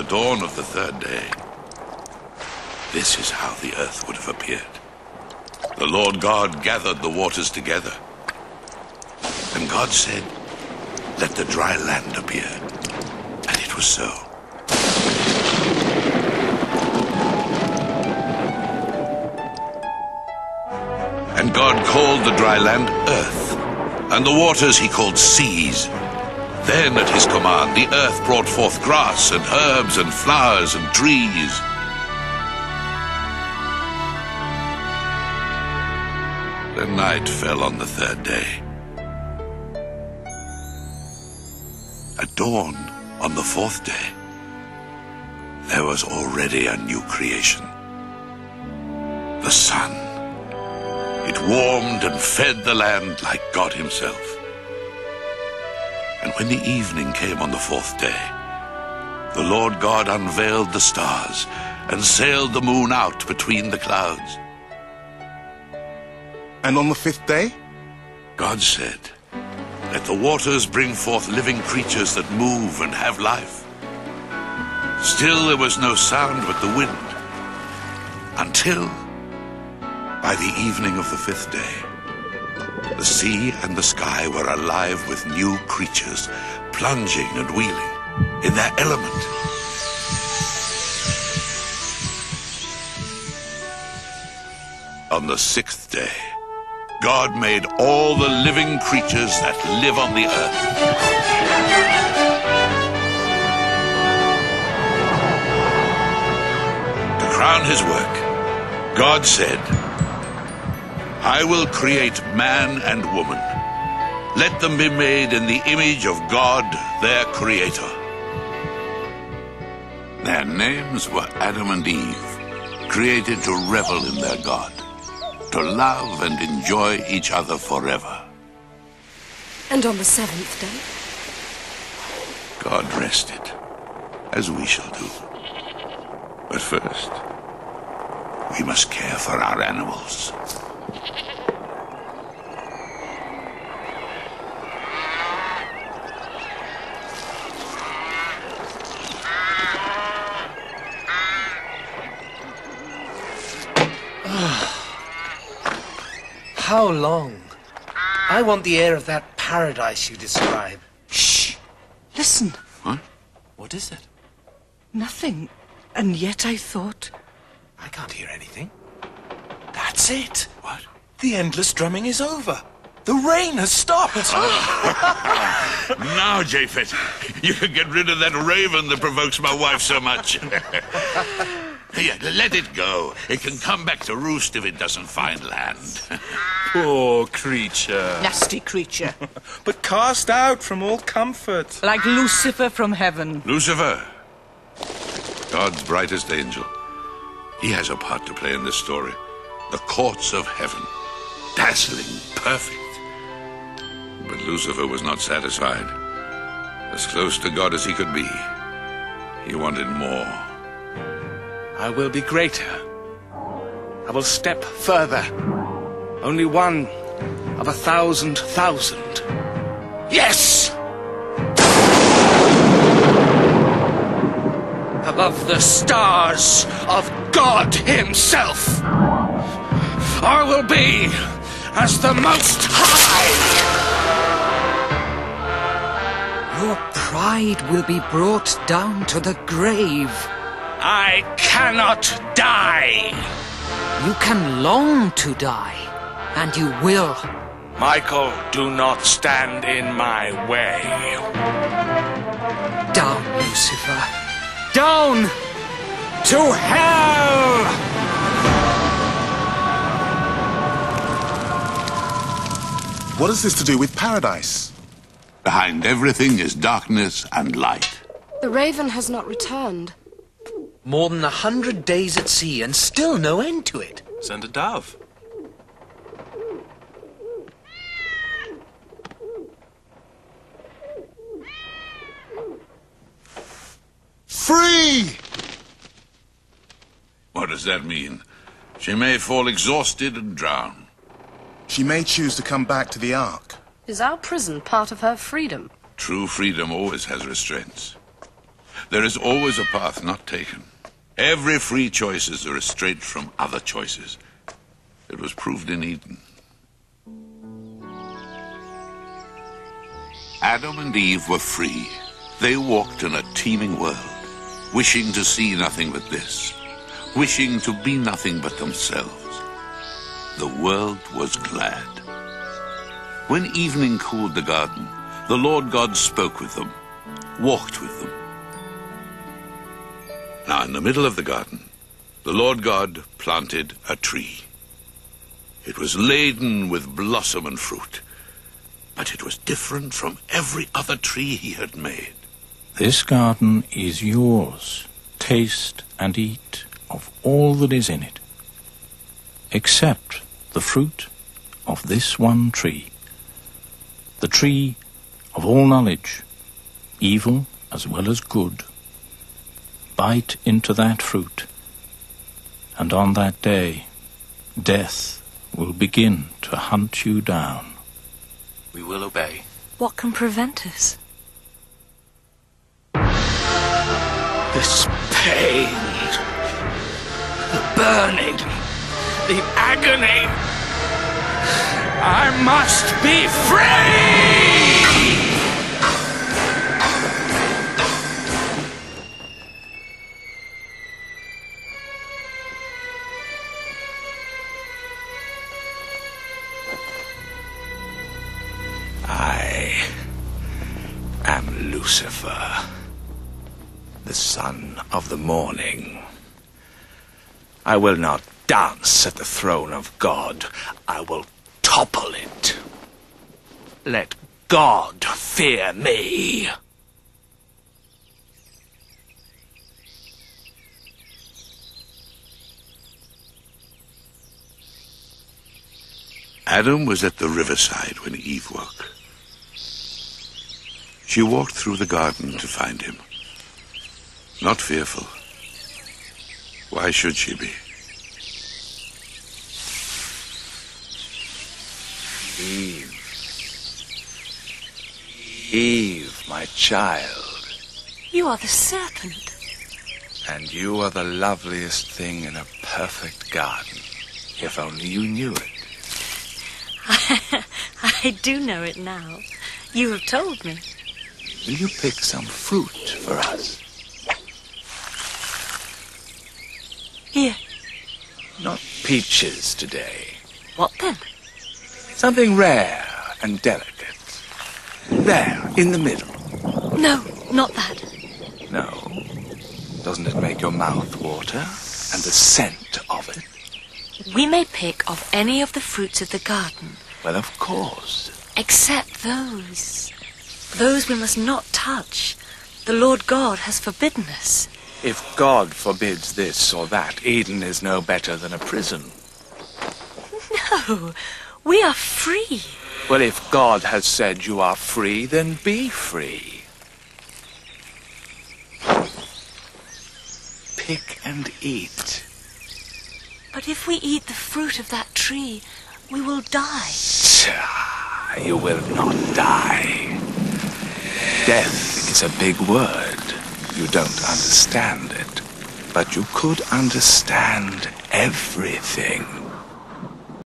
dawn of the third day, this is how the earth would have appeared. The Lord God gathered the waters together. And God said, "Let the dry land appear." And it was so. And God called the dry land earth, and the waters he called seas. Then at his command the earth brought forth grass and herbs and flowers and trees. The night fell on the third day. At dawn on the fourth day, there was already a new creation. The sun. It warmed and fed the land like God himself. And when the evening came on the fourth day, the Lord God unveiled the stars and sailed the moon out between the clouds. And on the fifth day? God said, "Let the waters bring forth living creatures that move and have life." Still there was no sound but the wind, until, by the evening of the fifth day, the sea and the sky were alive with new creatures, plunging and wheeling in their element. On the sixth day, God made all the living creatures that live on the earth. To crown his work, God said, "I will create man and woman. Let them be made in the image of God, their creator." Their names were Adam and Eve, created to revel in their God, to love and enjoy each other forever. And on the seventh day? God rested, as we shall do. But first, we must care for our animals. How long? I want the air of that paradise you describe. Shh! Listen. What? What is it? Nothing. And yet I thought... I can't hear anything. That's it. What? The endless drumming is over. The rain has stopped. Now, Japhet, you can get rid of that raven that provokes my wife so much. Yeah, let it go. It can come back to roost if it doesn't find land. Poor creature. Nasty creature. But cast out from all comfort. Like Lucifer from heaven. Lucifer, God's brightest angel. He has a part to play in this story. The courts of heaven. Dazzling, perfect. But Lucifer was not satisfied. As close to God as he could be, he wanted more. I will be greater. I will step further. Only one of 1,000,000. Yes! Above the stars of God himself, I will be as the Most High. Your pride will be brought down to the grave. I cannot die. You can long to die, and you will. Michael, do not stand in my way. Down, Lucifer. Down to hell! What has this to do with paradise? Behind everything is darkness and light. The raven has not returned. More than 100 days at sea and still no end to it. Send a dove. Free! What does that mean? She may fall exhausted and drown. She may choose to come back to the Ark. Is our prison part of her freedom? True freedom always has restraints. there is always a path not taken. Every free choice is a restraint from other choices. It was proved in Eden. Adam and Eve were free. They walked in a teeming world, wishing to see nothing but this, wishing to be nothing but themselves. The world was glad. When evening cooled the garden, the Lord God spoke with them, walked with them. Now in the middle of the garden, the Lord God planted a tree. It was laden with blossom and fruit, but it was different from every other tree he had made. This garden is yours. Taste and eat of all that is in it, except the fruit of this one tree, the tree of all knowledge, evil as well as good. Bite into that fruit, and on that day, death will begin to hunt you down. We will obey. What can prevent us? This pain, the burning, the agony. I must be free! I am Lucifer, the son of the morning. I will not dance at the throne of God. I will topple it. Let God fear me. Adam was at the riverside when Eve woke. She walked through the garden to find him. Not fearful. Why should she be? Eve. Eve, my child. You are the serpent. And you are the loveliest thing in a perfect garden. If only you knew it. I do know it now. You have told me. Will you pick some fruit for us? Here. Not peaches today. What then? Something rare and delicate. There, in the middle. No, not that. No. Doesn't it make your mouth water? And the scent of it? We may pick of any of the fruits of the garden. Well, of course. Except those. Those we must not touch. The Lord God has forbidden us. If God forbids this or that, Eden is no better than a prison. No, we are free. Well, if God has said you are free, then be free. Pick and eat. But if we eat the fruit of that tree, we will die. You will not die. Death is a big word. You don't understand it. But you could understand everything.